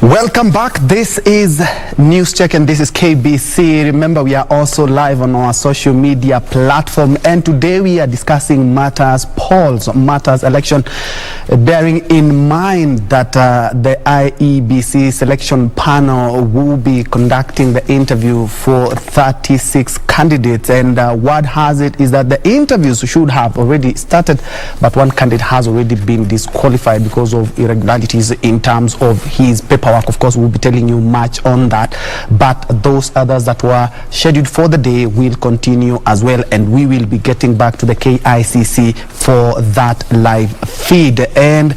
Welcome back. This is News Check and this is KBC. Remember, we are also live on our social media platform, and today we are discussing matters polls, matters election, bearing in mind that the IEBC selection panel will be conducting the interview for 36 candidates, and word has it is that the interviews should have already started, but one candidate has already been disqualified because of irregularities in terms of his paperwork. Of course, we'll be telling you much on that, but those others that were scheduled for the day will continue as well, and we will be getting back to the KICC for that live feed. And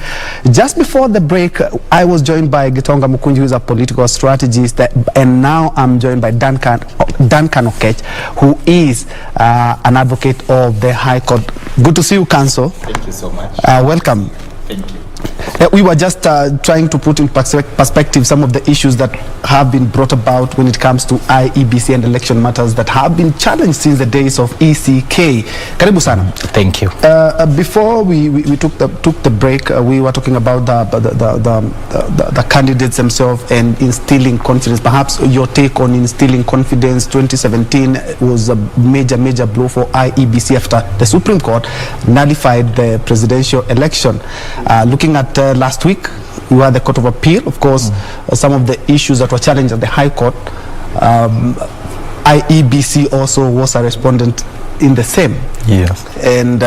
just before the break, I was joined by Gitonga Mukunji, who is a political strategist, and now I'm joined by Duncan Okatch, who is an advocate of the High Court. Good to see you, Counsel. Thank you so much. Welcome. Thank you. We were just trying to put in perspective some of the issues that have been brought about when it comes to IEBC and election matters that have been challenged since the days of ECK. Karibu sana. Thank you. Before we took the break, we were talking about the candidates themselves and instilling confidence. Perhaps your take on instilling confidence. 2017 was a major blow for IEBC after the Supreme Court nullified the presidential election. Looking at last week, we had the Court of Appeal. Of course, some of the issues that were challenged at the High Court, IEBC also was a respondent in the same. Yes. And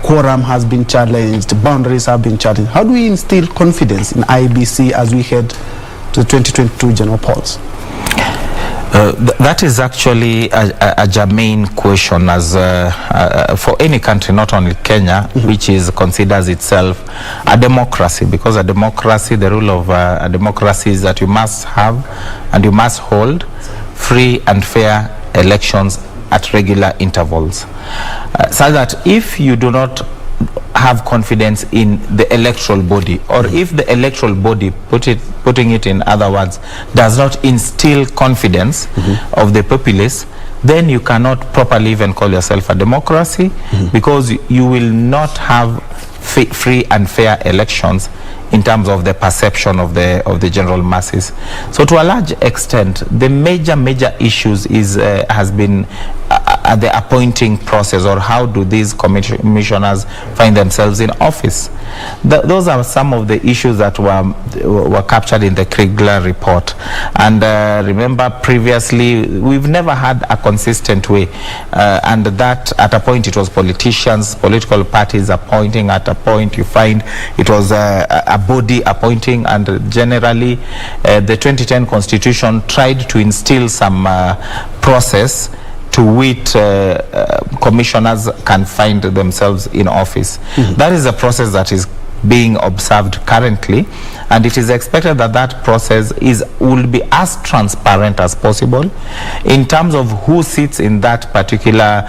quorum has been challenged, boundaries have been challenged. How do we instill confidence in IEBC as we head to the 2022 general polls? That is actually a germane question as for any country, not only Kenya, which considers itself a democracy, because a democracy, the rule of a democracy is that you must have and you must hold free and fair elections at regular intervals, so that if you do not have confidence in the electoral body, or if the electoral body, putting it in other words, does not instill confidence of the populace, then you cannot properly even call yourself a democracy, because you will not have free and fair elections in terms of the perception of the general masses. So to a large extent, the major issues has been the appointing process, or how do these commissioners find themselves in office. Those are some of the issues that were captured in the Kriegler report. And remember, previously we've never had a consistent way, and that at a point it was politicians, political parties appointing. At a point you find it was a body appointing, and generally the 2010 constitution tried to instill some process to which commissioners can find themselves in office. That is a process that is being observed currently, and it is expected that that process will be as transparent as possible in terms of who sits in that particular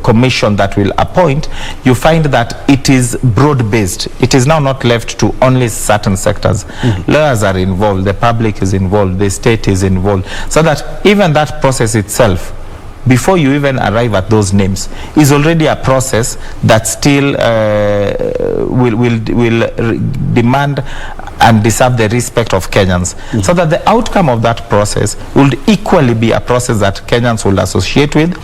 commission that will appoint. You find that it is broad-based. It is now not left to only certain sectors. Lawyers are involved, the public is involved, the state is involved, so that even that process itself, before you even arrive at those names, is already a process that still will demand and deserve the respect of Kenyans, so that the outcome of that process would equally be a process that Kenyans will associate with.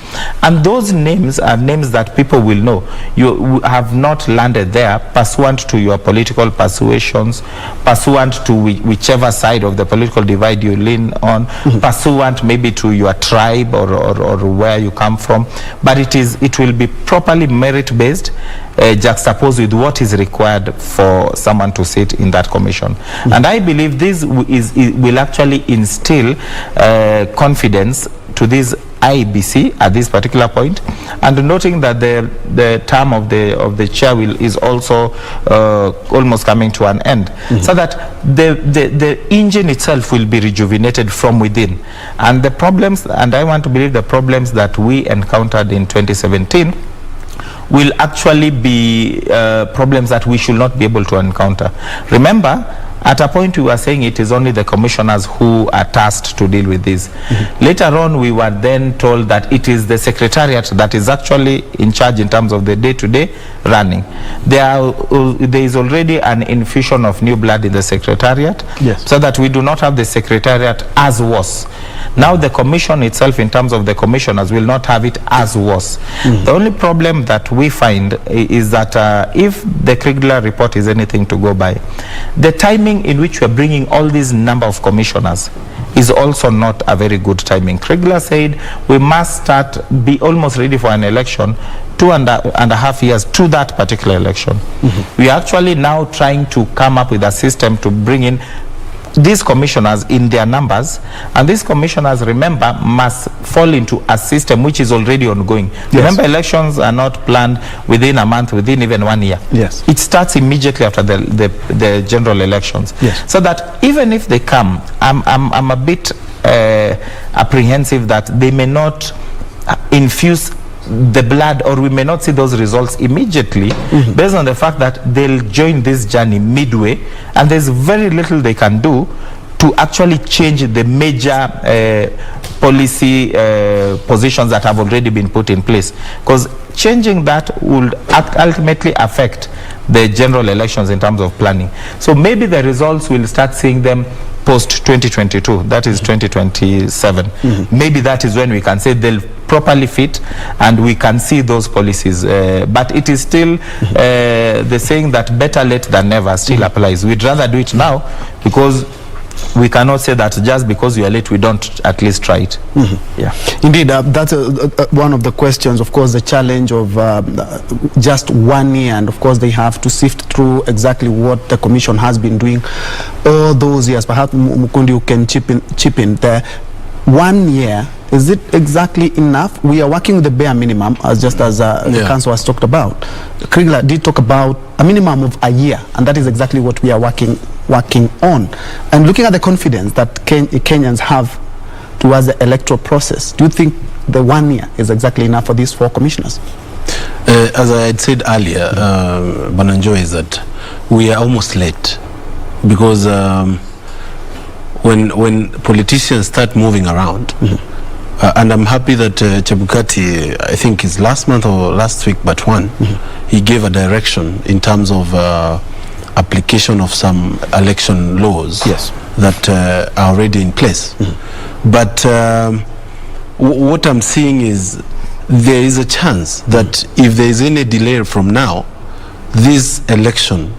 And those names are names that people will know. You have not landed there pursuant to your political persuasions, pursuant to whichever side of the political divide you lean on, pursuant maybe to your tribe or where you come from, but it will be properly merit-based, juxtaposed with what is required for someone to sit in that commission. And I believe this will actually instill confidence to this IEBC at this particular point, and noting that the term of the chair is also almost coming to an end, so that the engine itself will be rejuvenated from within. And the problems, and I want to believe the problems that we encountered in 2017 will actually be problems that we should not be able to encounter. Remember, At a point we were saying it is only the commissioners who are tasked to deal with this. Later on we were then told that it is the secretariat that is actually in charge in terms of the day-to-day running. There is already an infusion of new blood in the secretariat, yes, so that we do not have the secretariat as was. Now the commission itself in terms of the commissioners will not have it as was. The only problem that we find is that if the Kriegler report is anything to go by, the timing in which we are bringing all these number of commissioners is also not a very good timing. Kriegler said we must be almost ready for an election 2.5 years to that particular election. We are actually now trying to come up with a system to bring in these commissioners in their numbers, and these commissioners, remember, must fall into a system which is already ongoing. Yes. Remember, elections are not planned within a month, within even 1 year. Yes. It starts immediately after the general elections. Yes. So that even if they come, I'm a bit apprehensive that they may not infuse the blood, or we may not see those results immediately, based on the fact that they'll join this journey midway, and there's very little they can do to actually change the major policy positions that have already been put in place, because changing that would ultimately affect the general elections in terms of planning. So maybe the results, we'll start seeing them post 2022, that is 2027. Maybe that is when we can say they'll properly fit and we can see those policies, but it is still the saying that better late than never still applies. We'd rather do it now, because we cannot say that just because we are late we don't at least try it. Yeah, indeed, that's one of the questions, of course, the challenge of just 1 year, and of course they have to sift through exactly what the commission has been doing all those years. Perhaps Mukunji, you can chip in there. 1 year, is it exactly enough? We are working with the bare minimum, as the council has talked about. Kriegler did talk about a minimum of a year, and that is exactly what we are working on. And looking at the confidence that Kenyans have towards the electoral process, do you think the 1 year is exactly enough for these 4 commissioners? As I had said earlier, Njue, is that we are almost late, because when politicians start moving around, and I'm happy that Chebukati, I think it's last month or last week, but he gave a direction in terms of application of some election laws that are already in place. But what I'm seeing is there is a chance that if there is any delay from now, this election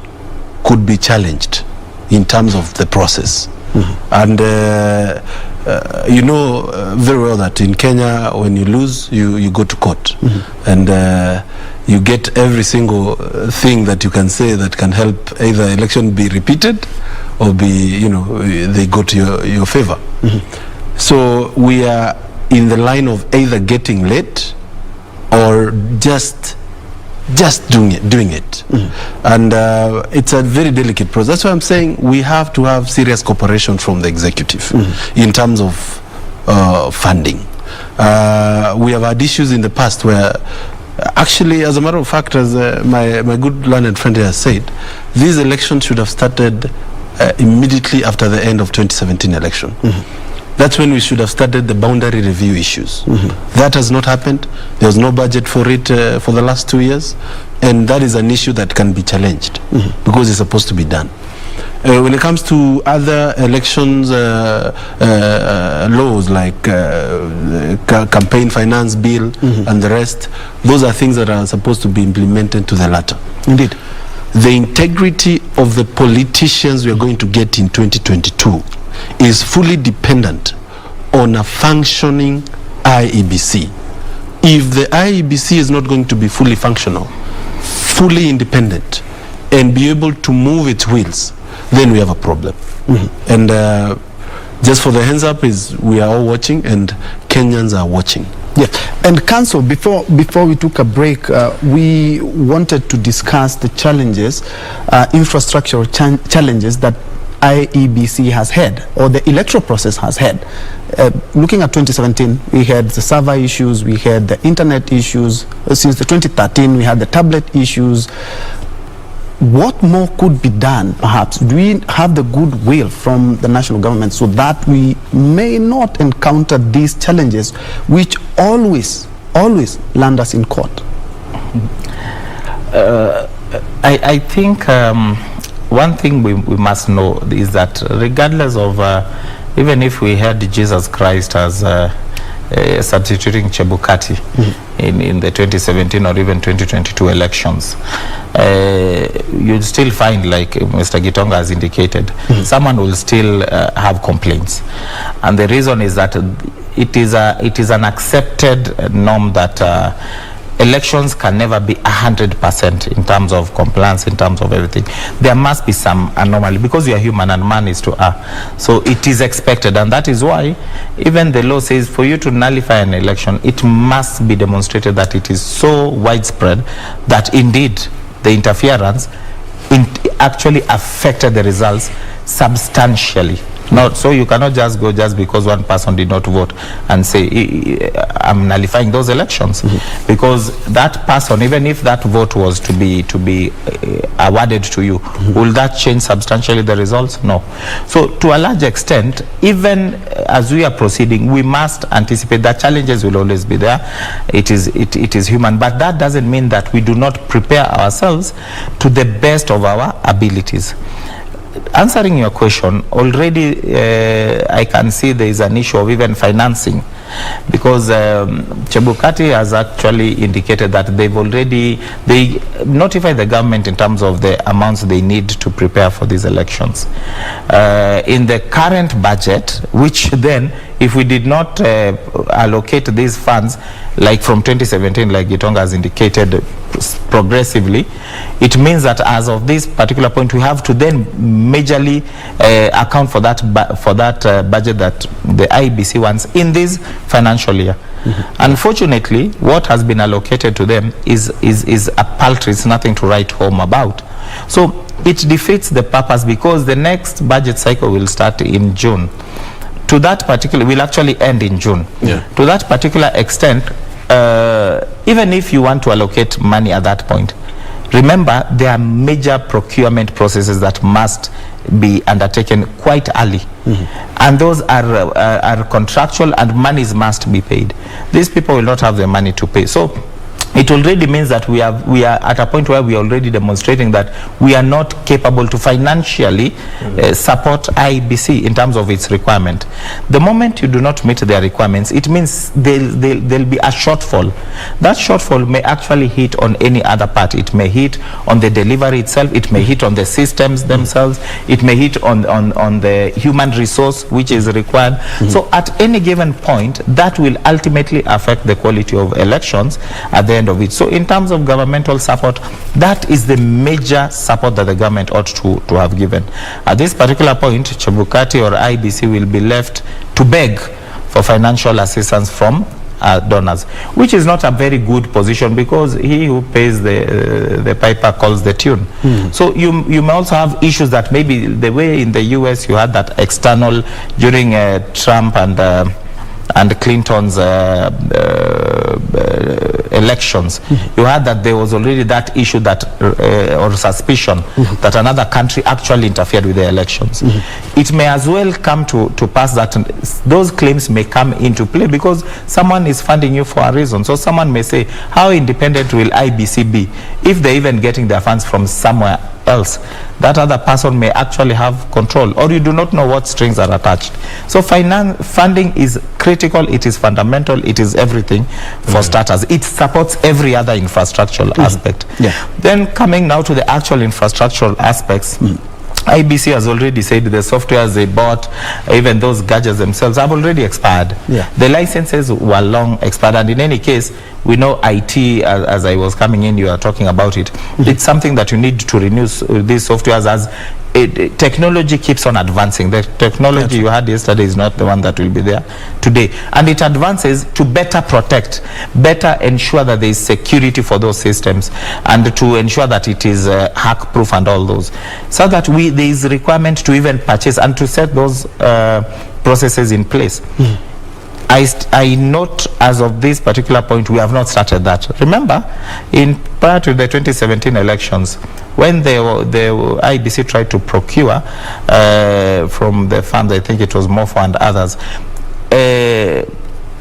could be challenged in terms of the process. And you know very well that in Kenya, when you lose, you go to court, and you get every single thing that you can say that can help either election be repeated or be, they go to your favor. So we are in the line of either getting late or just doing it. And it's a very delicate process. That's why I'm saying we have to have serious cooperation from the executive in terms of funding. We have had issues in the past where actually, as a matter of fact, as my good learned friend has said, these elections should have started immediately after the end of 2017 election. That's when we should have started the boundary review issues. That has not happened. There was no budget for it for the last 2 years, and that is an issue that can be challenged because it's supposed to be done. When it comes to other elections laws like campaign finance bill and the rest, those are things that are supposed to be implemented to the latter. Indeed. The integrity of the politicians we are going to get in 2022 is fully dependent on a functioning IEBC. If the IEBC is not going to be fully functional, fully independent, and be able to move its wheels, then we have a problem. And just for the hands up is we are all watching, and Kenyans are watching. Yes, and Council, before we took a break, we wanted to discuss the challenges, infrastructural challenges that IEBC has had, or the electoral process has had. Looking at 2017, we had the server issues, we had the internet issues. Since the 2013, we had the tablet issues. what more could be done, perhaps? Do we have the goodwill from the national government so that we may not encounter these challenges which always land us in court? I think one thing we must know is that regardless of, even if we had Jesus Christ as substituting Chebukati in the 2017 or even 2022 elections, you'd still find, like Mr. Gitonga has indicated, someone will still have complaints. And the reason is that it is an accepted norm that elections can never be 100% in terms of compliance, in terms of everything. There must be some anomaly because we are human and man is to err. So it is expected, and that is why even the law says for you to nullify an election, it must be demonstrated that it is so widespread that indeed the interference actually affected the results substantially. Not so you cannot just go just because one person did not vote and say I'm nullifying those elections, because that person, even if that vote was to be awarded to you, will that change substantially the results? No. So to a large extent, even as we are proceeding, we must anticipate that challenges will always be there. It is human, but that doesn't mean that we do not prepare ourselves to the best of our abilities. Answering your question, already I can see there is an issue of even financing, because Chebukati has actually indicated that they notified the government in terms of the amounts they need to prepare for these elections. In the current budget, which then, if we did not allocate these funds, like from 2017, like Gitonga has indicated, progressively, it means that as of this particular point, we have to then majorly account for that budget that the IEBC wants in this financial year. Unfortunately, what has been allocated to them is a paltry. It's nothing to write home about. So it defeats the purpose, because the next budget cycle will start in June. To that particular, will actually end in June. Yeah. To that particular extent, even if you want to allocate money at that point, remember there are major procurement processes that must be undertaken quite early, and those are contractual, and monies must be paid. These people will not have the money to pay. So it already means that we are at a point where we are already demonstrating that we are not capable to financially support IEBC in terms of its requirement. The moment you do not meet their requirements, it means there'll be a shortfall. That shortfall may actually hit on any other part. It may hit on the delivery itself. It may hit on the systems themselves. It may hit on the human resource which is required. So at any given point, that will ultimately affect the quality of elections at the end of it. So in terms of governmental support, that is the major support that the government ought to have given. At this particular point, Chebukati or IEBC will be left to beg for financial assistance from donors, which is not a very good position, because he who pays the piper calls the tune. So you may also have issues that maybe the way in the US you had that external during Trump and Clinton's elections, you had that there was already that issue that or suspicion that another country actually interfered with the elections. It may as well come to pass that those claims may come into play because someone is funding you for a reason. So someone may say, how independent will IEBC be if they're even getting their funds from somewhere else? That other person may actually have control, or you do not know what strings are attached. So funding is critical, it is fundamental, it is everything for starters. It supports every other infrastructural aspect. Then coming now to the actual infrastructural aspects, IEBC has already said the softwares they bought, even those gadgets themselves, have already expired. The licenses were long expired, and in any case, we know IT, as I was coming in, you are talking about it. It's something that you need to renew these softwares as technology keeps on advancing. The technology you had yesterday is not the one that will be there today. And it advances to better protect, better ensure that there is security for those systems, and to ensure that it is hack-proof and all those. So that there is a requirement to even purchase and to set those processes in place. I note as of this particular point, we have not started that. Remember, prior to the 2017 elections, when the IEBC tried to procure from the fund, I think it was MOFO and others,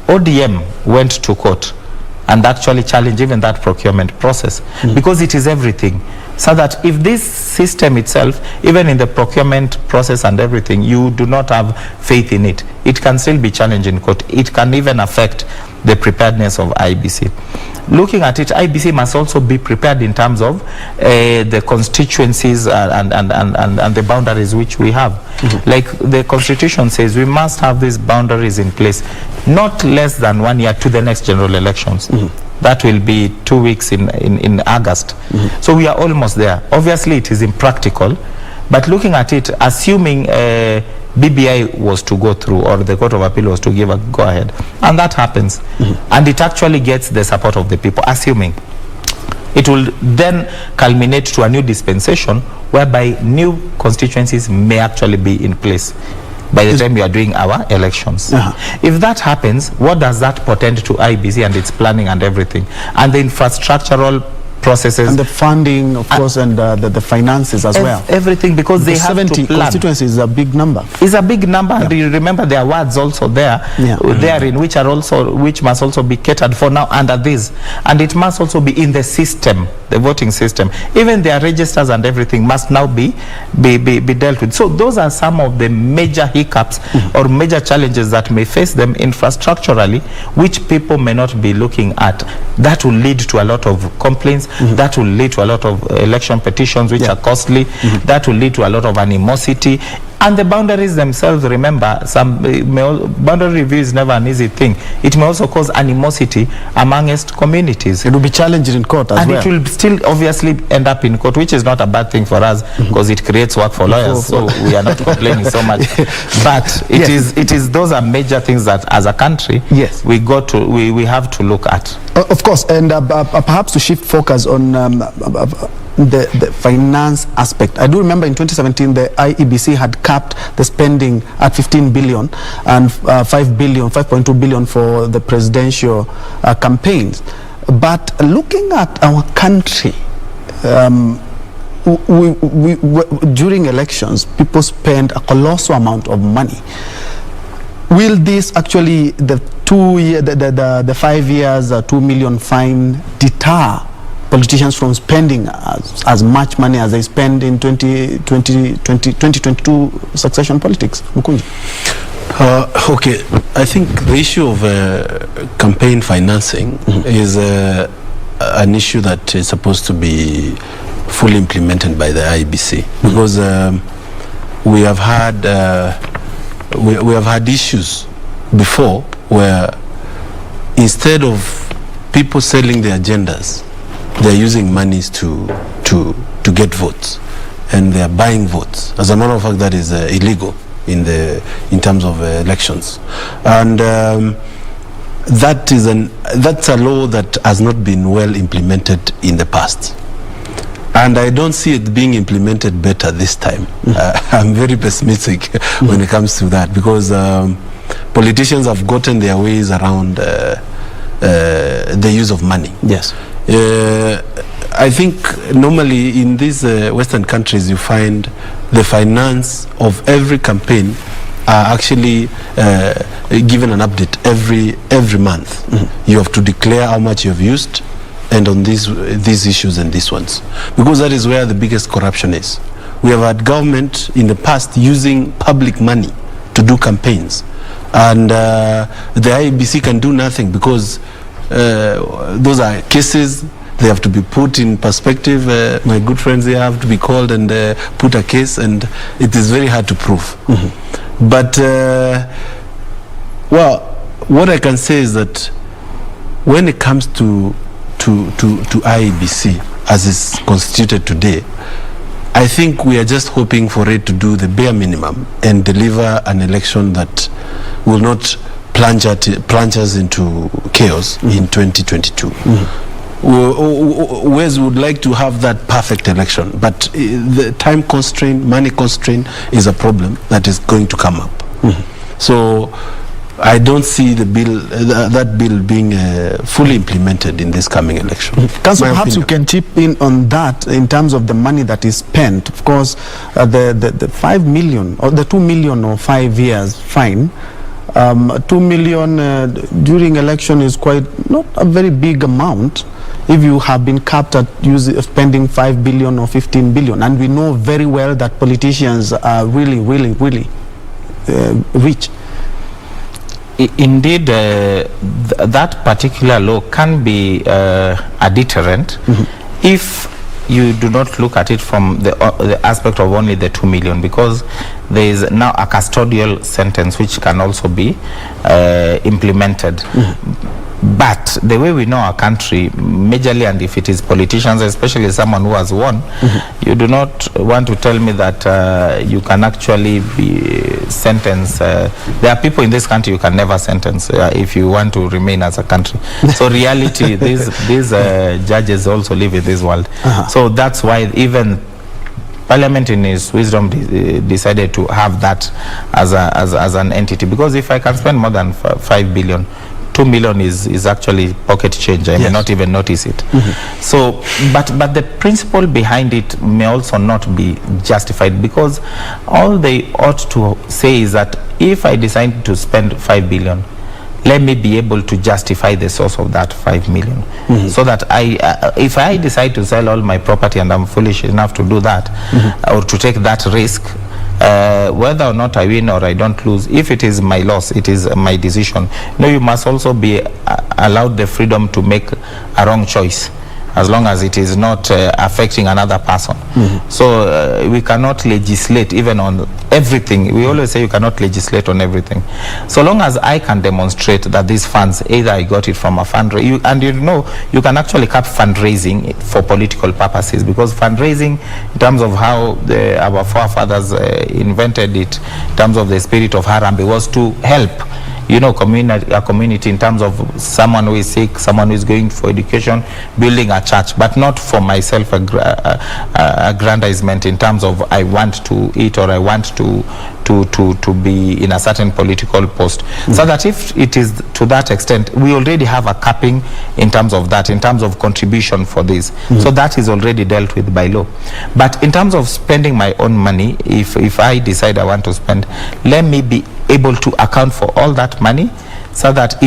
ODM went to court and actually challenged even that procurement process, because it is everything. So that if this system itself, even in the procurement process and everything, you do not have faith in it, it can still be challenged in court. It can even affect the preparedness of IEBC. Looking at it, IEBC must also be prepared in terms of the constituencies and the boundaries which we have. Like the Constitution says, we must have these boundaries in place, not less than 1 year to the next general elections. That will be 2 weeks in August. So we are almost there. Obviously, it is impractical, but looking at it, assuming BBI was to go through, or the Court of Appeal was to give a go-ahead, and that happens, and it actually gets the support of the people, assuming, it will then culminate to a new dispensation whereby new constituencies may actually be in place by the time we are doing our elections. If that happens, what does that portend to IEBC and its planning and everything, and the infrastructural processes and the funding, of course, and the finances as well, everything, because they have 70 to plan. constituencies is a big number. It's a big number, and you remember there are wards also there, therein, which must also be catered for now under this, and it must also be in the system, the voting system. Even their registers and everything must now be dealt with. So those are some of the major hiccups or major challenges that may face them infrastructurally, which people may not be looking at. That will lead to a lot of complaints. That will lead to a lot of election petitions, which are costly. That will lead to a lot of animosity. And the boundaries themselves, remember, boundary review is never an easy thing. It may also cause animosity amongst communities. It will be challenged in court as well. And it will still obviously end up in court, which is not a bad thing for us, because it creates work for lawyers, so we are not complaining so much. But it is those are major things that as a country we have to look at. Of course, and perhaps to shift focus on the finance aspect. I do remember in 2017 the IEBC had capped the spending at 15 billion and 5.2 billion for the presidential campaigns. But looking at our country, during elections, people spend a colossal amount of money. Will this actually, the 5 years, 2 million fine, deter politicians from spending as much money as they spend in 2022 succession politics? Mukunji. Okay, I think the issue of campaign financing is an issue that is supposed to be fully implemented by the IEBC, because we have had issues before where instead of people selling their agendas, they're using monies to get votes, and they're buying votes. As a matter of fact, that is illegal in terms of elections, and that's a law that has not been well implemented in the past, and I don't see it being implemented better this time. I'm very pessimistic when it comes to that, because politicians have gotten their ways around the use of money. Yes. I think normally in these Western countries, you find the finance of every campaign are actually given an update every month. You have to declare how much you have used, and on these issues and these ones, because that is where the biggest corruption is. We have had government in the past using public money to do campaigns, and the IEBC can do nothing, because those are cases. They have to be put in perspective. My good friends here have to be called and put a case, and it is very hard to prove. But well, what I can say is that when it comes to IEBC as it's constituted today, I think we are just hoping for it to do the bare minimum and deliver an election that will not plunge us into chaos in 2022. Whereas we would like to have that perfect election, but the time constraint, money constraint is a problem that is going to come up. So I don't see the bill, that bill being fully implemented in this coming election. Council, perhaps you can chip in on that in terms of the money that is spent. Of course, the 5 million or the 2 million or 5 years fine. 2 million during election is quite not a very big amount if you have been capped at spending 5 billion or 15 billion, and we know very well that politicians are really rich. Indeed, that particular law can be a deterrent if you do not look at it from the aspect of only the 2 million, because there is now a custodial sentence which can also be implemented. But the way we know our country, majorly, and if it is politicians, especially someone who has won, you do not want to tell me that you can actually be sentenced. There are people in this country you can never sentence if you want to remain as a country. So reality, these judges also live in this world. So that's why even Parliament in its wisdom decided to have that as an entity, because if I can spend more than 5 billion, 2 million is actually pocket change. I may not even notice it. So, but the principle behind it may also not be justified, because all they ought to say is that if I decide to spend 5 billion, let me be able to justify the source of that 5 million. So that if I decide to sell all my property and I'm foolish enough to do that, or to take that risk, whether or not I win or I don't lose, if it is my loss, it is my decision. No, you must also be allowed the freedom to make a wrong choice, as long as it is not affecting another person. So we cannot legislate even on everything. We always say you cannot legislate on everything. So long as I can demonstrate that these funds, either I got it from a fundraiser, and you know, you can actually cap fundraising for political purposes, because fundraising, in terms of how our forefathers invented it, in terms of the spirit of Harambee, was to help, you know, a community in terms of someone who is sick, someone who is going for education, building a church, but not for myself aggrandizement in terms of I want to eat or I want to be in a certain political post. So that if it is to that extent, we already have a capping in terms of that, in terms of contribution for this. So that is already dealt with by law. But in terms of spending my own money, if I decide I want to spend, let me be able to account for all that money, so that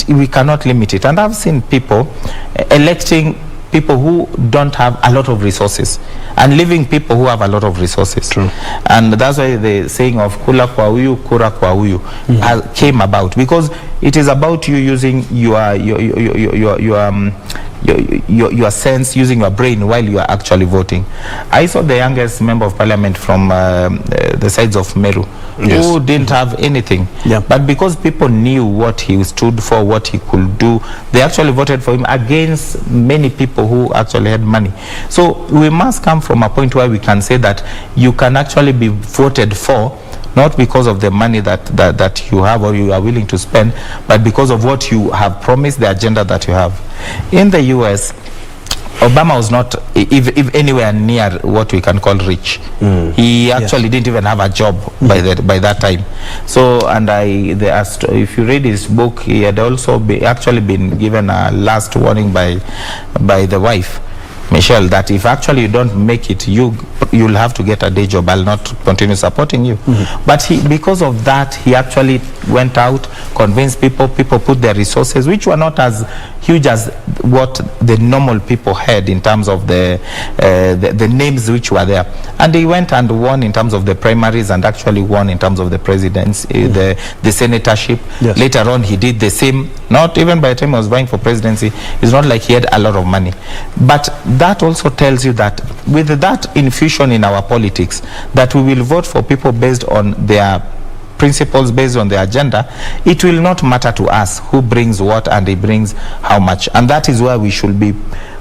we cannot limit it. And I've seen people electing people who don't have a lot of resources and leaving people who have a lot of resources. True. And that's why the saying of kula kwa huyu, kura kwa huyu came about, because it is about you using your sense, using your brain while you are actually voting. I saw the youngest member of parliament from the sides of Meru, who didn't have anything, but because people knew what he stood for, what he could do, they actually voted for him against many people who actually had money. So we must come from a point where we can say that you can actually be voted for, not because of the money that you have or you are willing to spend, but because of what you have promised, the agenda that you have. In the US, Obama was not if anywhere near what we can call rich. He actually didn't even have a job by that time. So, and if you read his book, he had also actually been given a last warning by the wife, Michelle, that if actually you don't make it, you'll have to get a day job. I'll not continue supporting you. But because of that, he actually went out, convinced people put their resources, which were not as huge as what the normal people had in terms of the names which were there. And he went and won in terms of the primaries, and actually won in terms of the presidency, the senatorship. Later on, he did the same. Not even by the time he was vying for presidency, it's not like he had a lot of money. But that also tells you that with that infusion in our politics, that we will vote for people based on their principles, based on the agenda, it will not matter to us who brings what and he brings how much. And that is where we should be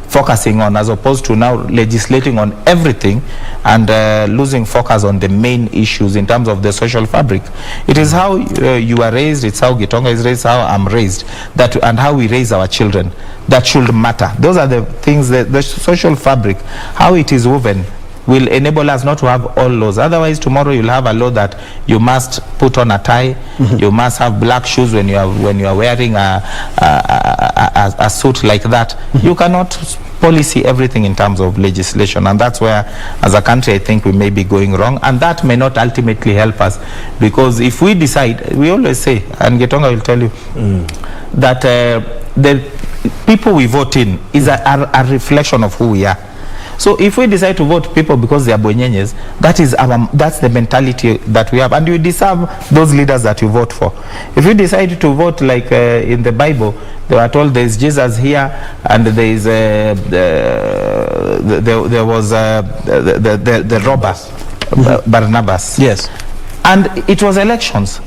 focusing on, as opposed to now legislating on everything and losing focus on the main issues in terms of the social fabric. It is how you are raised, it's how Gitonga is raised, how I'm raised, and how we raise our children that should matter. Those are the things, that the social fabric, how it is woven, will enable us not to have all laws. Otherwise, tomorrow you'll have a law that you must put on a tie, you must have black shoes when you are wearing a suit like that. You cannot policy everything in terms of legislation, and that's where, as a country, I think we may be going wrong, and that may not ultimately help us, because if we decide, we always say, and Gitonga will tell you, that the people we vote in is a reflection of who we are. So if we decide to vote people because they are Bwenyenyes, that's the mentality that we have, and you deserve those leaders that you vote for. If you decide to vote like in the Bible, they were told there is Jesus here, and there is there was the robber Barnabas. Yes. And it was elections.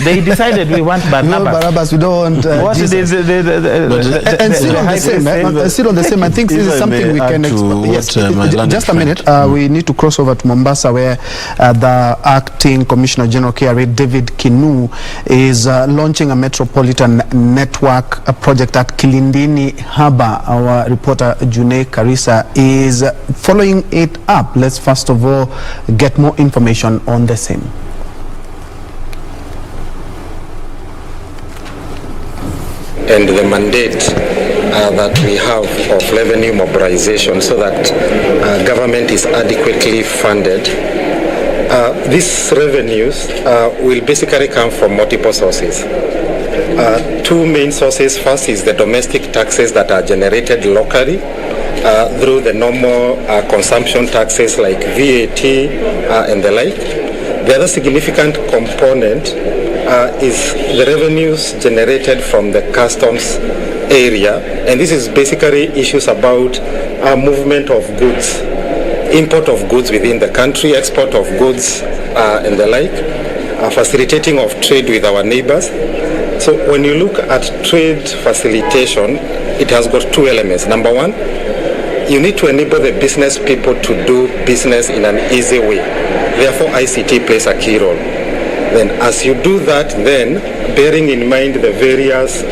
They decided we want Barnabas. No, Barnabas, we don't want what Jesus. And still on the same, still on the same, I think this is something we can explore. Yes, just a minute. We need to cross over to Mombasa, where the acting Commissioner General KRA, David Kinu, is launching a metropolitan network project at Kilindini Harbour. Our reporter Njue Karisa is following it up. Let's first of all get more information on the same. And the mandate that we have of revenue mobilization, so that government is adequately funded. These revenues will basically come from multiple sources. Two main sources. First is the domestic taxes that are generated locally through the normal consumption taxes like VAT and the like. The other significant component is the revenues generated from the customs area, and this is basically issues about movement of goods, import of goods within the country, export of goods and the like, facilitating of trade with our neighbors. So when you look at trade facilitation, it has got two elements. Number one, you need to enable the business people to do business in an easy way. Therefore, ICT plays a key role. Then as you do that, then bearing in mind the various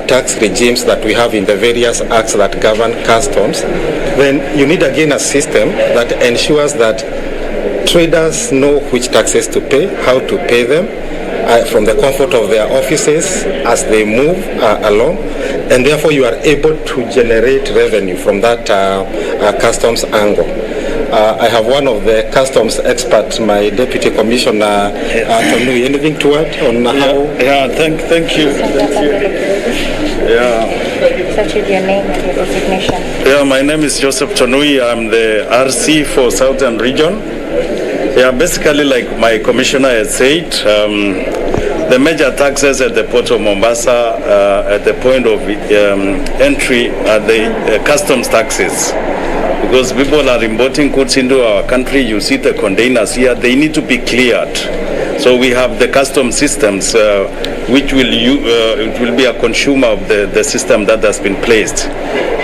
tax regimes that we have in the various acts that govern customs, then you need again a system that ensures that traders know which taxes to pay, how to pay them, from the comfort of their offices as they move along, and therefore you are able to generate revenue from that customs angle. I have one of the customs experts, my deputy commissioner, Tonui. Anything to add on how? Yeah, thank you. Yeah. Such is your name and your designation. Yeah, my name is Joseph Tonui. I'm the RC for Southern Region. Yeah, basically, like my commissioner has said, the major taxes at the port of Mombasa at the point of entry are the customs taxes. Because people are importing goods into our country, you see the containers here, they need to be cleared. So we have the custom systems, which will be a consumer of the system that has been placed.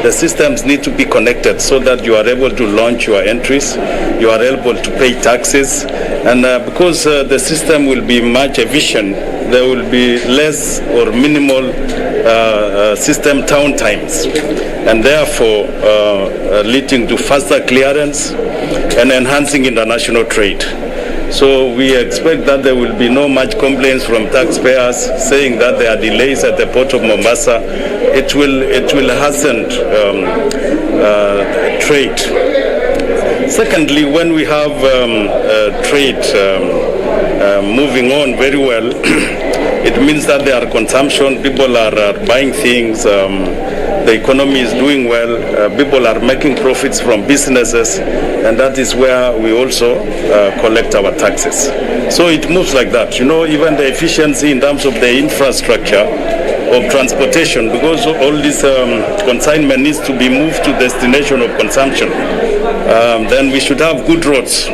The systems need to be connected so that you are able to launch your entries, you are able to pay taxes, and because the system will be much efficient, there will be less or minimal system town times, and therefore leading to faster clearance and enhancing international trade. So we expect that there will be no much complaints from taxpayers saying that there are delays at the port of Mombasa. It will hasten trade. Secondly, when we have trade moving on very well, it means that there are consumption, people are buying things, the economy is doing well, people are making profits from businesses, and that is where we also collect our taxes. So it moves like that. You know, even the efficiency in terms of the infrastructure of transportation, because all this consignment needs to be moved to destination of consumption, then we should have good roads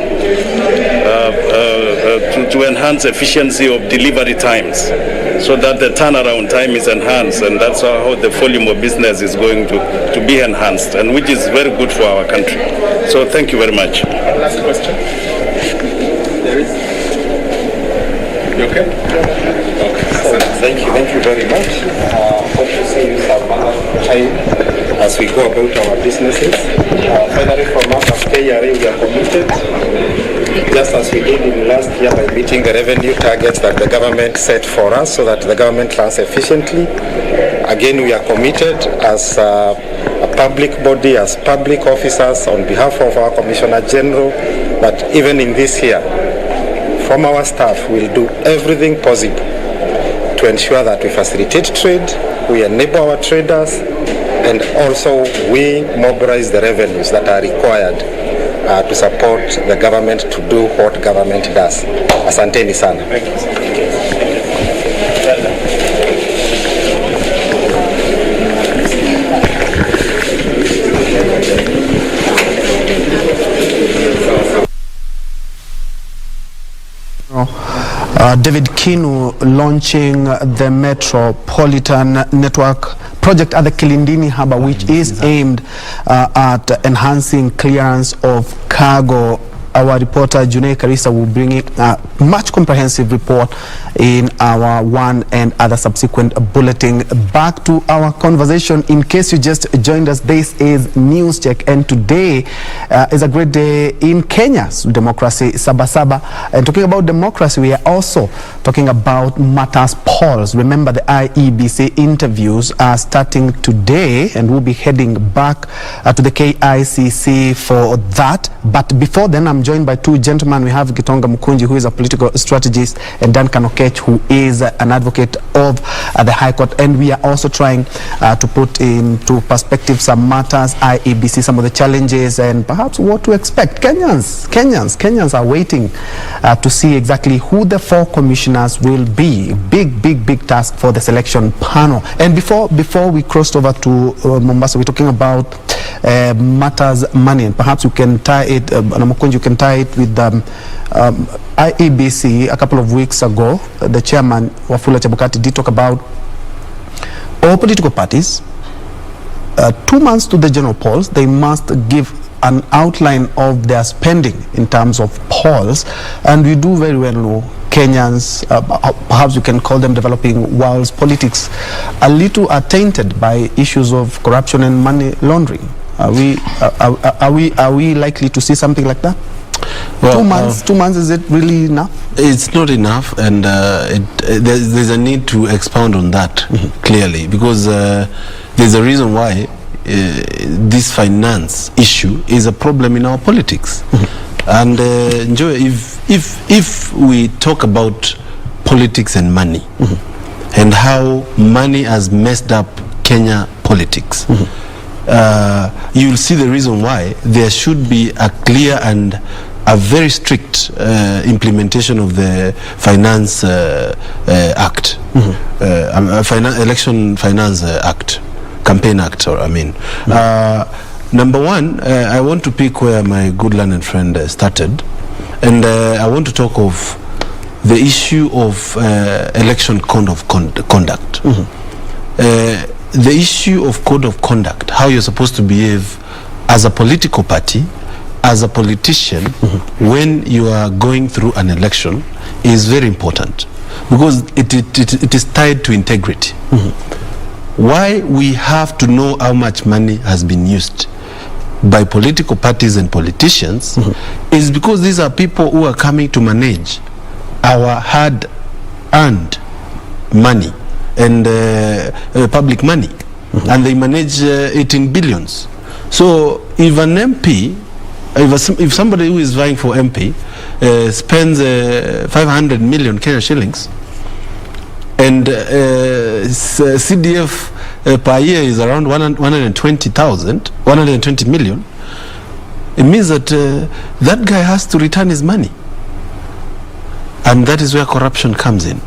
to enhance efficiency of delivery times, so that the turnaround time is enhanced, and that's how the volume of business is going to be enhanced, and which is very good for our country. So thank you very much. Last question. There is. You okay? Okay. So, thank you very much. Hope to see you some other time. as we go about our businesses. Finally, from us as KRA, we are committed, just as we did in last year, by meeting the revenue targets that the government set for us so that the government runs efficiently. Again, we are committed as a public body, as public officers, on behalf of our Commissioner General, that even in this year, from our staff, we'll do everything possible to ensure that we facilitate trade, we enable our traders, and also we mobilize the revenues that are required to support the government to do what government does. Asanteni sana. David Kinu launching the Metropolitan Network project at the Kilindini Harbour, which is aimed at enhancing clearance of cargo. Our reporter Njue Karisa will bring a much comprehensive report in our one and other subsequent bulletin. Back to our conversation. In case you just joined us, this is News Check, and today is a great day in Kenya's democracy, Sabasaba. And talking about democracy, we are also talking about matters polls. Remember, the IEBC interviews are starting today, and we'll be heading back to the KICC for that. But before then, I'm joined by two gentlemen. We have Gitonga Mukunji, who is a political strategist, and Duncan, who is an advocate of the High Court. And we are also trying to put into perspective some matters, IEBC, some of the challenges, and perhaps what to expect. Kenyans are waiting to see exactly who the four commissioners will be. Big task for the selection panel. And before we crossed over to Mombasa, we're talking about matters money, and perhaps you can tie it, Mukunji, you can tie it with IEBC. A couple of weeks ago, the chairman, Wafula Chebukati, did talk about all political parties, 2 months to the general polls, they must give an outline of their spending in terms of polls. And we do very well know Kenyans, perhaps you can call them developing world's politics, a little are tainted by issues of corruption and money laundering. Are we likely to see something like that? Well, 2 months, is it really enough? It's not enough, and there's a need to expound on that clearly, because there's a reason why this finance issue is a problem in our politics. And Njue, if we talk about politics and money and how money has messed up Kenya politics, you'll see the reason why there should be a clear and a very strict implementation of the Finance Act, Election Finance Act, Campaign Act, or I mean. Number one, I want to pick where my good learned friend started, and I want to talk of the issue of election code of conduct. The issue of code of conduct, how you're supposed to behave as a political party, as a politician, when you are going through an election, is very important, because it is tied to integrity. Why we have to know how much money has been used by political parties and politicians is because these are people who are coming to manage our hard-earned money and public money, and they manage it in billions. So if an MP, if somebody who is vying for MP spends 500 million Kenya shillings, and CDF per year is around 120 million, it means that that guy has to return his money, and that is where corruption comes in.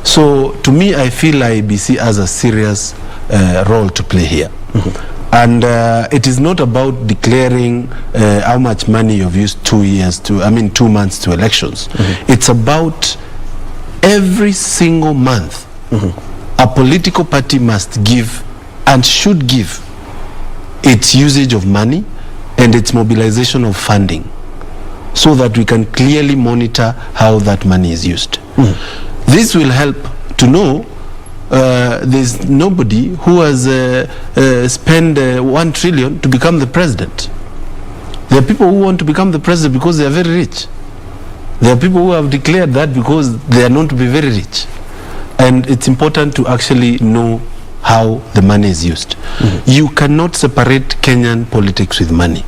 So to me, I feel IEBC has a serious role to play here. And it is not about declaring how much money you've used 2 months to elections. It's about every single month a political party must give and should give its usage of money and its mobilization of funding, so that we can clearly monitor how that money is used. This will help to know there's nobody who has spent 1 trillion to become the president. There are people who want to become the president because they are very rich. There are people who have declared that because they are known to be very rich. And it's important to actually know how the money is used. You cannot separate Kenyan politics with money.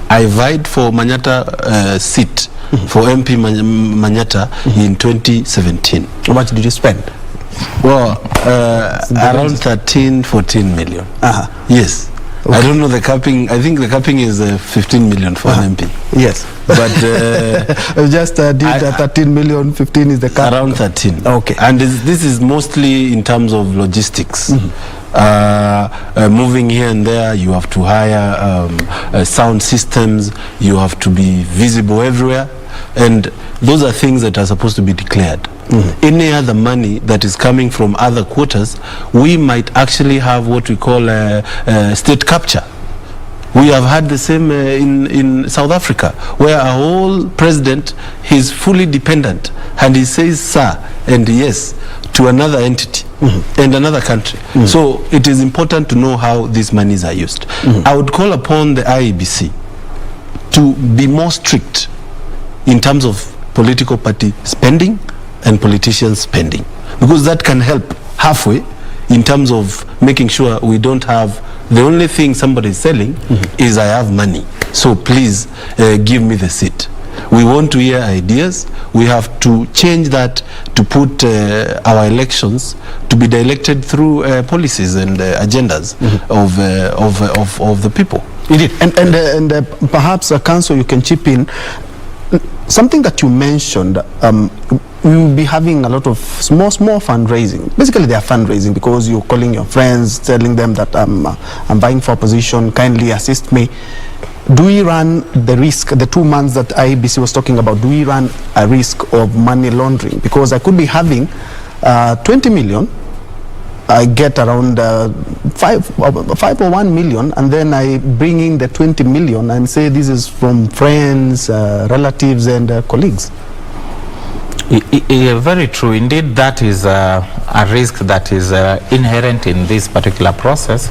I vied for Manyata seat for MP Manyata in 2017. How much did you spend? Well, around 13-14 million. Yes. Okay. I don't know the capping. I think the capping is 15 million for an MP. Yes. But just did 13 million, 15 is the cap. Around 13. Okay. And this is mostly in terms of logistics. Moving here and there, you have to hire sound systems, you have to be visible everywhere. And those are things that are supposed to be declared. Any other money that is coming from other quarters, we might actually have what we call state capture. We have had the same in South Africa, where a whole president is fully dependent and he says sir and yes to another entity and another country. So it is important to know how these monies are used. I would call upon the IEBC to be more strict in terms of political party spending and politicians spending, because that can help halfway in terms of making sure we don't have the only thing somebody is selling is I have money, so please give me the seat. We want to hear ideas. We have to change that to put our elections to be directed through policies and agendas of the people. Indeed. And perhaps council, you can chip in something that you mentioned. We will be having a lot of small fundraising. Basically, they are fundraising because you're calling your friends, telling them that I'm buying for opposition, kindly assist me. Do we run the risk, the 2 months that IEBC was talking about, do we run a risk of money laundering? Because I could be having 20 million, I get around 5 or 1 million, and then I bring in the 20 million and say this is from friends, relatives, and colleagues. Very true. Indeed, that is a risk that is inherent in this particular process,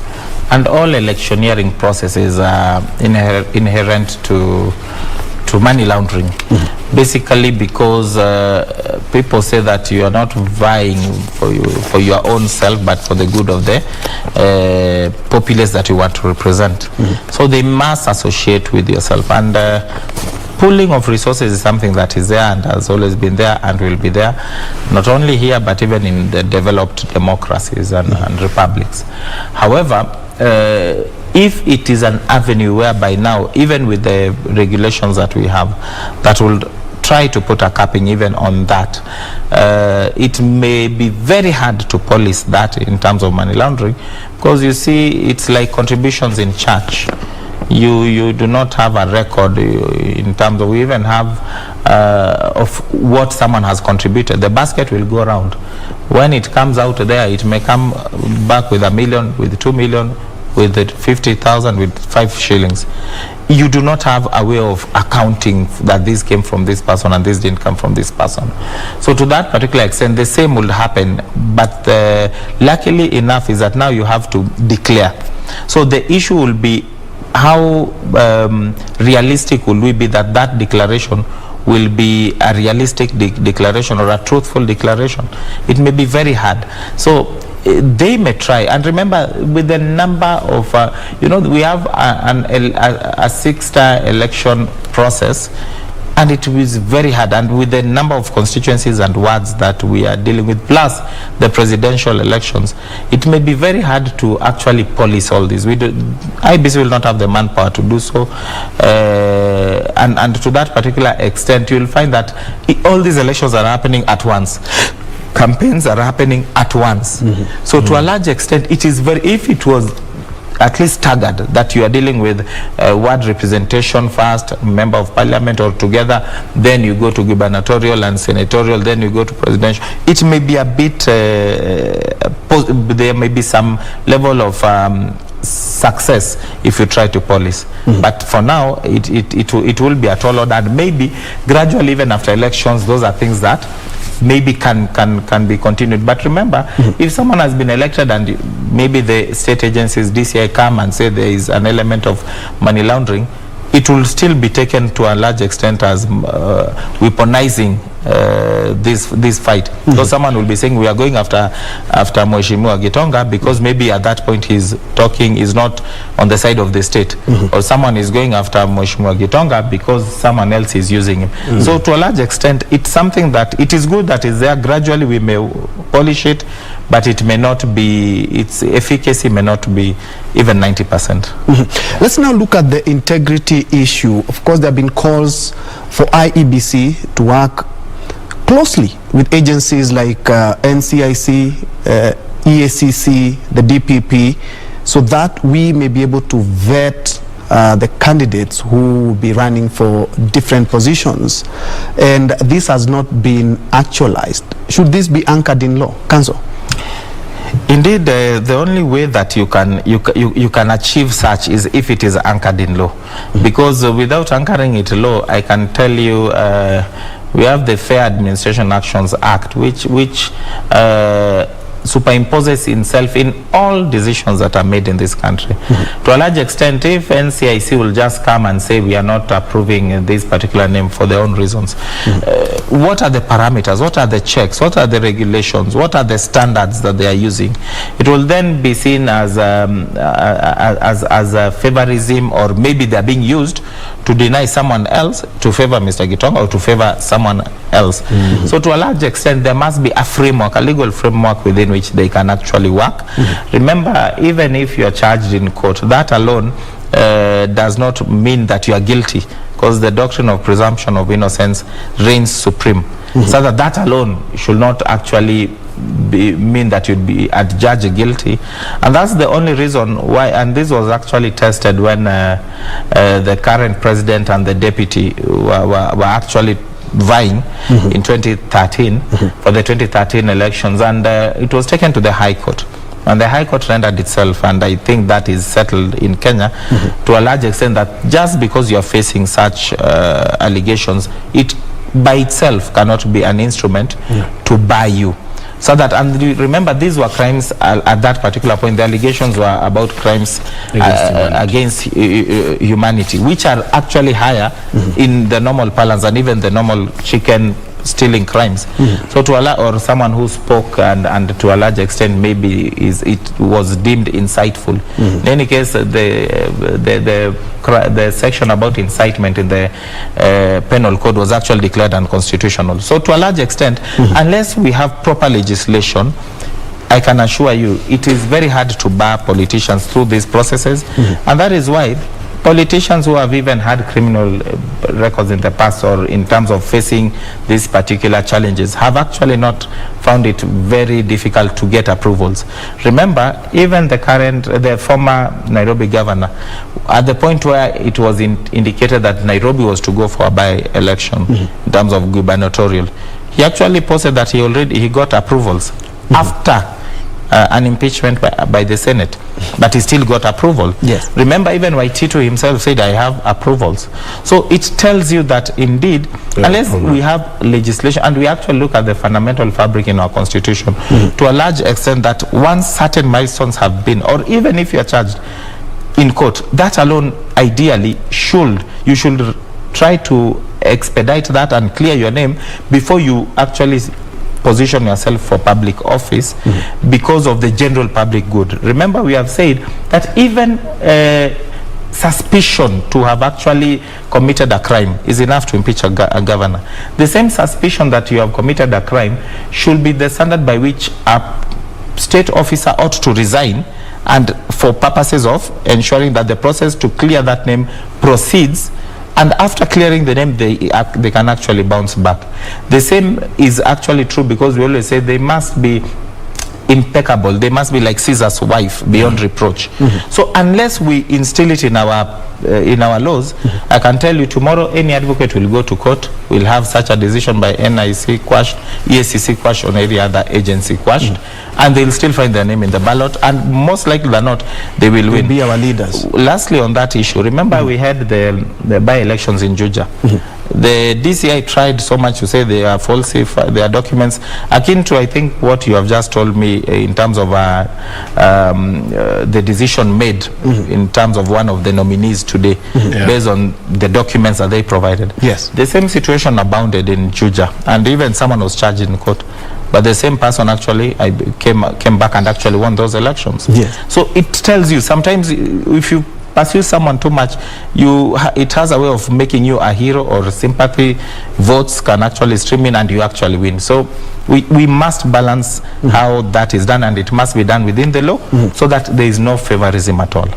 and all electioneering processes are inherent to money laundering. Basically, because people say that you are not vying for your own self, but for the good of the populace that you want to represent. So they must associate with yourself, and pooling of resources is something that is there and has always been there and will be there, not only here but even in the developed democracies and republics. However, if it is an avenue whereby now, even with the regulations that we have, that will try to put a capping even on that, it may be very hard to police that in terms of money laundering, because you see, it's like contributions in church. You do not have a record in terms of, we even have of what someone has contributed. The basket will go around. When it comes out there, it may come back with 1 million, with 2 million, with 50,000, with 5 shillings. You do not have a way of accounting that this came from this person and this didn't come from this person. So to that particular extent, the same will happen. But luckily enough is that now you have to declare. So the issue will be, how realistic will we be that that declaration will be a realistic declaration or a truthful declaration? It may be very hard. So they may try. And remember, with the number of, we have a 6-star election process, and it is very hard. And with the number of constituencies and wards that we are dealing with, plus the presidential elections, it may be very hard to actually police all this. IEBC will not have the manpower to do so. And to that particular extent, you will find that all these elections are happening at once. Campaigns are happening at once. So to a large extent, it is very, if it was at least staggered, that you are dealing with ward representation first, member of parliament, or together, then you go to gubernatorial and senatorial, then you go to presidential, it may be a bit, there may be some level of success if you try to police. But for now, it will be a tall order, and maybe gradually, even after elections, those are things that maybe can be continued. But remember, if someone has been elected and maybe the state agencies, DCI, come and say there is an element of money laundering, it will still be taken to a large extent as weaponizing this fight. So someone will be saying we are going after Mheshimiwa Gitonga because maybe at that point he's talking is not on the side of the state, or someone is going after Mheshimiwa Gitonga because someone else is using him. So to a large extent, it's something that it is good that is there. Gradually we may polish it, but it may not be, its efficacy may not be even 90%. Let's now look at the integrity issue. Of course, there have been calls for IEBC to work closely with agencies like NCIC, EACC, the DPP, so that we may be able to vet the candidates who will be running for different positions. And this has not been actualized. Should this be anchored in law? Council? Indeed, the only way that you can achieve such is if it is anchored in law, because without anchoring it in law, I can tell you we have the Fair Administration Actions Act, which superimposes itself in all decisions that are made in this country. To a large extent, if NCIC will just come and say we are not approving this particular name for their own reasons, what are the parameters, what are the checks, what are the regulations, what are the standards that they are using? It will then be seen as a favorism, or maybe they are being used to deny someone else to favor Mr. Gitonga or to favor someone else. So to a large extent, there must be a framework, a legal framework within which they can actually work. Remember, even if you are charged in court, that alone does not mean that you are guilty, because the doctrine of presumption of innocence reigns supreme. So that alone should not actually mean that you'd be adjudged guilty. And that's the only reason why, and this was actually tested when the current president and the deputy were actually vying in 2013 for the 2013 elections, and it was taken to the High Court, and the High Court rendered itself, and I think that is settled in Kenya to a large extent, that just because you are facing such allegations, it by itself cannot be an instrument to buy you. So that, and remember, these were crimes at that particular point. The allegations were about crimes against humanity, which are actually higher in the normal parlance and even the normal chicken stealing crimes. So to allow, or someone who spoke and to a large extent maybe it was deemed insightful. In any case, the section about incitement in the penal code was actually declared unconstitutional. So to a large extent, unless we have proper legislation, I can assure you it is very hard to bar politicians through these processes, and that is why politicians who have even had criminal records in the past, or in terms of facing these particular challenges, have actually not found it very difficult to get approvals. Remember, even the former Nairobi governor, at the point where it was indicated that Nairobi was to go for a by-election in terms of gubernatorial, he actually posted that he got approvals after an impeachment by the Senate, but he still got approval. Yes. Remember, even Waititu himself said, I have approvals. So it tells you that indeed, unless we have legislation, and we actually look at the fundamental fabric in our constitution, to a large extent, that once certain milestones have been, or even if you are charged in court, that alone ideally you should try to expedite that and clear your name before you actually position yourself for public office, because of the general public good. Remember, we have said that even suspicion to have actually committed a crime is enough to impeach a governor. The same suspicion that you have committed a crime should be the standard by which a state officer ought to resign, and for purposes of ensuring that the process to clear that name proceeds, and after clearing the name, they can actually bounce back. The same is actually true, because we always say they must be impeccable. They must be like Caesar's wife, beyond reproach. So unless we instill it in our laws, I can tell you tomorrow any advocate will go to court, will have such a decision by NIC quashed, EACC quashed, or any other agency quashed, and they'll still find their name in the ballot, and most likely than not, they will win. Be our leaders. Lastly, on that issue, remember we had the by-elections in Juja. The DCI tried so much to say they are falsified, they are documents akin to, I think, what you have just told me in terms of the decision made in terms of one of the nominees today, based on the documents that they provided. Yes. The same situation abounded in Juja, and even someone was charged in court. But the same person actually came back and actually won those elections. Yes. So it tells you sometimes if you pursue someone too much, it has a way of making you a hero, or sympathy votes can actually stream in and you actually win. So we must balance how that is done, and it must be done within the law so that there is no favorism at all.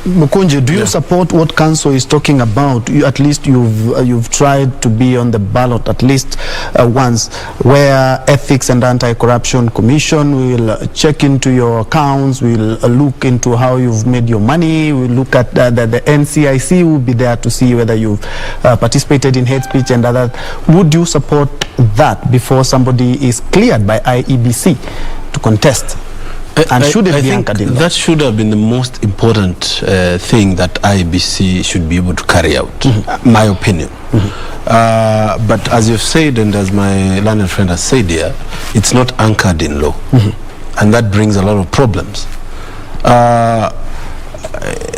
Mukunji, do you support what council is talking about? At least you've tried to be on the ballot at least once, where Ethics and Anti-Corruption Commission will check into your accounts, will look into how you've made your money, will look at the NCIC will be there to see whether you've participated in hate speech and other. Would you support that before somebody is cleared by IEBC to contest? And should it be anchored in law? That should have been the most important thing that IEBC should be able to carry out, my opinion. But as you've said, and as my learned friend has said here, it's not anchored in law. And that brings a lot of problems.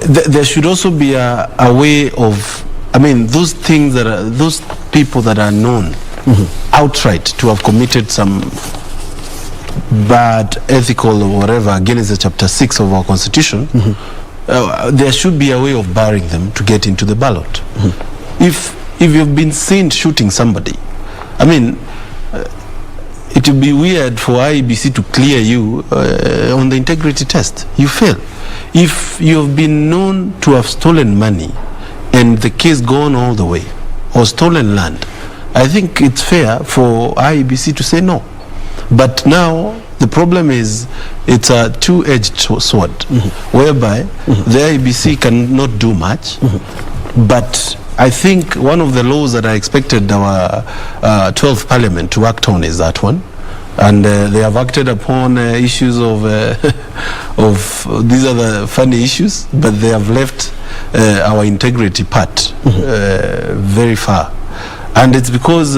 There should also be a way of, I mean, those things that are, those people that are known outright to have committed some bad ethical or whatever against the chapter 6 of our constitution, there should be a way of barring them to get into the ballot. If you've been seen shooting somebody, I mean, it would be weird for IEBC to clear you on the integrity test. You fail. If you've been known to have stolen money and the case gone all the way, or stolen land, I think it's fair for IEBC to say no. But now the problem is it's a two-edged sword, whereby the IEBC cannot do much, but I think one of the laws that I expected our 12th Parliament to act on is that one. And they have acted upon issues of these are the funny issues, but they have left our integrity part very far. And it's because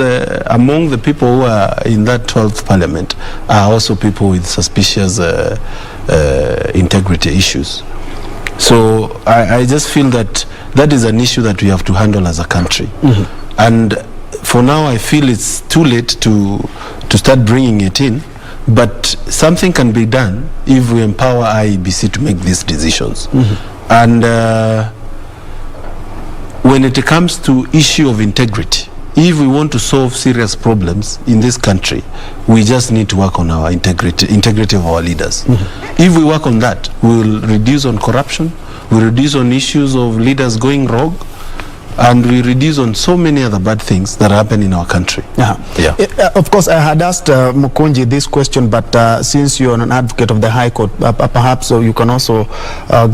among the people who are in that 12th Parliament are also people with suspicious integrity issues. So I just feel that that is an issue that we have to handle as a country. And for now, I feel it's too late to start bringing it in, but something can be done if we empower IEBC to make these decisions. And when it comes to issue of integrity, if we want to solve serious problems in this country, we just need to work on our integrity of our leaders. If we work on that, we will reduce on corruption, we reduce on issues of leaders going rogue, and we reduce on so many other bad things that happen in our country. Of course, I had asked Mukunji this question, but since you're an advocate of the High Court, perhaps you can also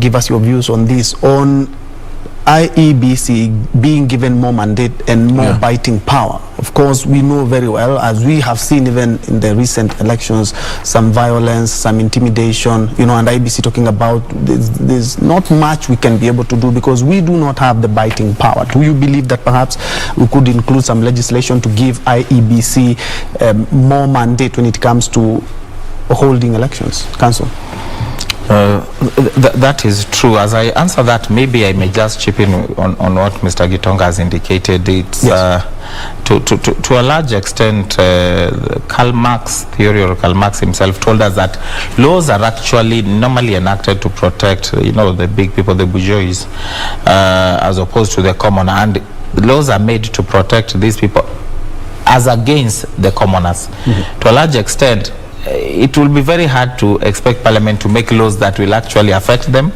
give us your views on this, on IEBC being given more mandate and more biting power. Of course, we know very well, as we have seen even in the recent elections, some violence, some intimidation, you know, and IEBC talking about there's not much we can be able to do because we do not have the biting power. Do you believe that perhaps we could include some legislation to give IEBC more mandate when it comes to holding elections? Council? That is true. As I answer that, maybe I may just chip in on what Mr. Gitonga has indicated. It's to a large extent, Karl Marx theory, or Karl Marx himself, told us that laws are actually normally enacted to protect, you know, the big people, the bourgeois, as opposed to the commoner. And laws are made to protect these people as against the commoners. To a large extent, it will be very hard to expect Parliament to make laws that will actually affect them,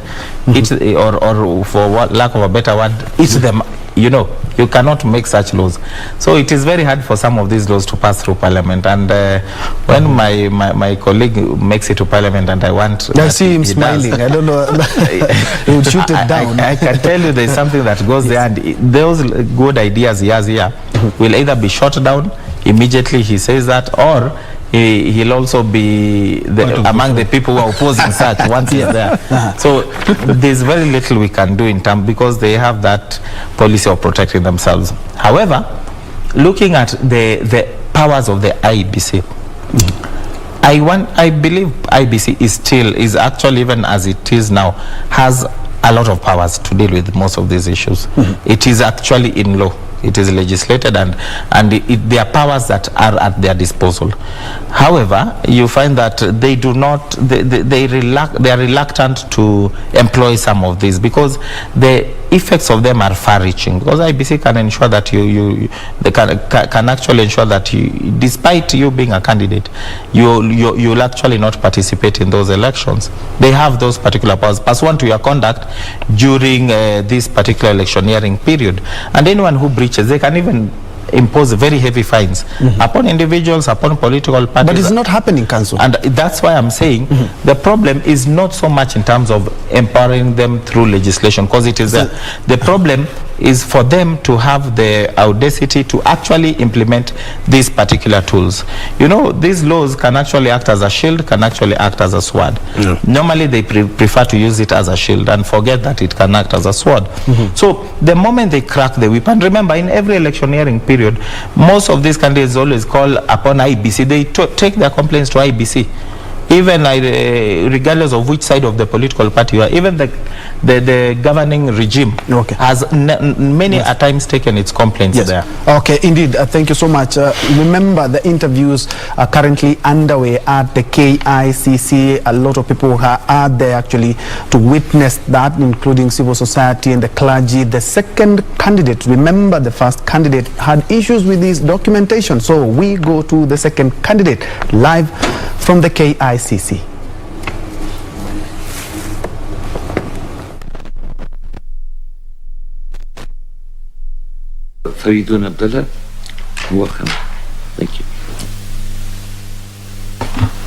or for lack of a better word, eat them. You know, you cannot make such laws. So it is very hard for some of these laws to pass through Parliament. And when my colleague makes it to Parliament and I want... I see him smiling. I don't know. He would shoot it down. I can tell you there's something that goes there, and those good ideas he has here will either be shot down immediately he says that, or he'll also be among the people who are opposing such once he's there. So there's very little we can do in terms, because they have that policy of protecting themselves. However, looking at the powers of the IEBC, I believe IEBC is actually, even as it is now, has a lot of powers to deal with most of these issues. It is actually in law. It is legislated, and there are powers that are at their disposal. However, you find that they do not, they are reluctant to employ some of these because the effects of them are far-reaching. Because IEBC can ensure that they can actually ensure that despite you being a candidate, you'll actually not participate in those elections. They have those particular powers pursuant to your conduct during this particular electioneering period, and anyone who breaches, they can even impose very heavy fines upon individuals, upon political parties. But it's not happening, Council. And that's why I'm saying the problem is not so much in terms of empowering them through legislation, because it is the problem is for them to have the audacity to actually implement these particular tools. You know, these laws can actually act as a shield, can actually act as a sword. Normally they prefer to use it as a shield and forget that it can act as a sword. So the moment they crack the whip, and remember, in every electioneering period, most of these candidates always call upon IEBC. They take their complaints to IEBC. Even regardless of which side of the political party you are, even the governing regime has many a times taken its complaints there. Okay, indeed. Thank you so much. Remember, the interviews are currently underway at the KICC. A lot of people are there actually to witness that, including civil society and the clergy. The second candidate, remember, the first candidate had issues with his documentation. So we go to the second candidate live from the KICC. Faridun Abdullah, welcome. Thank you.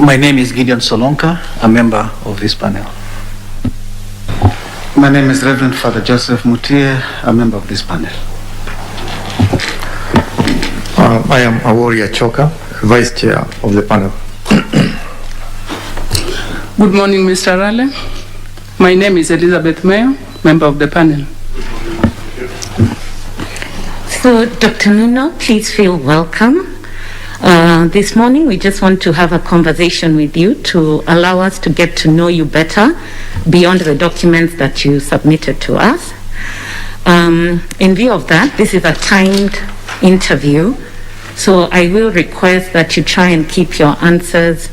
My name is Gideon Solonka, a member of this panel. My name is Reverend Father Joseph Mutie, a member of this panel. I am Aworia Choka, Vice Chair of the panel. Good morning, Mr. Rale. My name is Elizabeth Mayo, member of the panel. So, Dr. Nuno, please feel welcome. This morning, we just want to have a conversation with you to allow us to get to know you better beyond the documents that you submitted to us. In view of that, this is a timed interview, so I will request that you try and keep your answers